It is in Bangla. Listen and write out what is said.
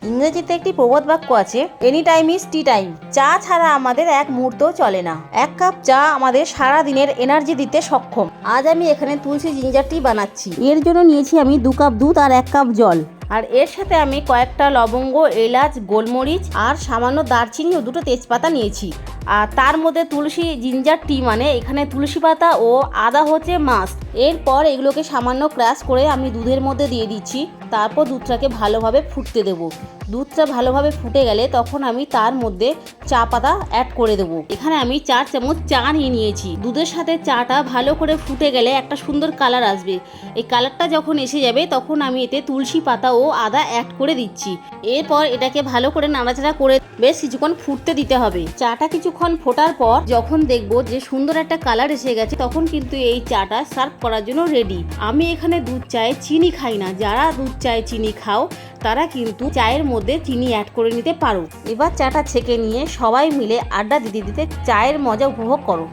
ইংরেজিতে একটি প্রবাদ বাক্য আছে, any time is tea time. চা ছাড়া আমাদের এক মুহূর্তও চলে না। এক কাপ চা আমাদের সারা দিনের এনার্জি দিতে সক্ষম। আজ আমি এখানে তুলসী জিঞ্জার টি বানাচ্ছি। এর জন্য নিয়েছি আমি 2 কাপ দুধ আর 1 কাপ জল। আর এর সাথে আমি কয়েকটা লবঙ্গ, এলাচ, গোলমরিচ আর সামান্য দারচিনি ও 2টো তেজপাতা নিয়েছি। আর তার মধ্যে তুলসী জিঞ্জার টি মানে এখানে তুলসী পাতা ও আদা হচ্ছে মাস্ট। এরপর এগুলোকে সামান্য ক্রাশ করে আমি দুধের মধ্যে দিয়ে দিচ্ছি। তারপর দুধটাকে ভালোভাবে ফুটতে দেবো। দুধটা ভালোভাবে ফুটে গেলে তখন আমি তার মধ্যে চা পাতা অ্যাড করে দেবো। এখানে আমি 4 চামচ চা নিয়েছি। দুধের সাথে চাটা ভালো করে ফুটে গেলে একটা সুন্দর কালার আসবে। এই কালারটা যখন এসে যাবে তখন আমি এতে তুলসী পাতা ও আদা অ্যাড করে দিচ্ছি। এরপর এটাকে ভালো করে নাড়াচাড়া করে বেশ কিছুক্ষণ ফুটতে দিতে হবে। চাটা কিছুক্ষণ ফোটার পর যখন দেখবো যে সুন্দর একটা কালার এসে গেছে তখন কিন্তু এই চাটা সার্ভ করার জন্য রেডি। আমি এখানে দুধ চায়ে চিনি খাই না। যারা দুধ চায়ে চিনি খাও তারা কিন্তু চায়ের মধ্যে চিনি অ্যাড করে নিতে পারো। এবার চাটা ছেঁকে নিয়ে সবাই মিলে আড্ডা দিতে দিতে চায়ের মজা উপভোগ করো।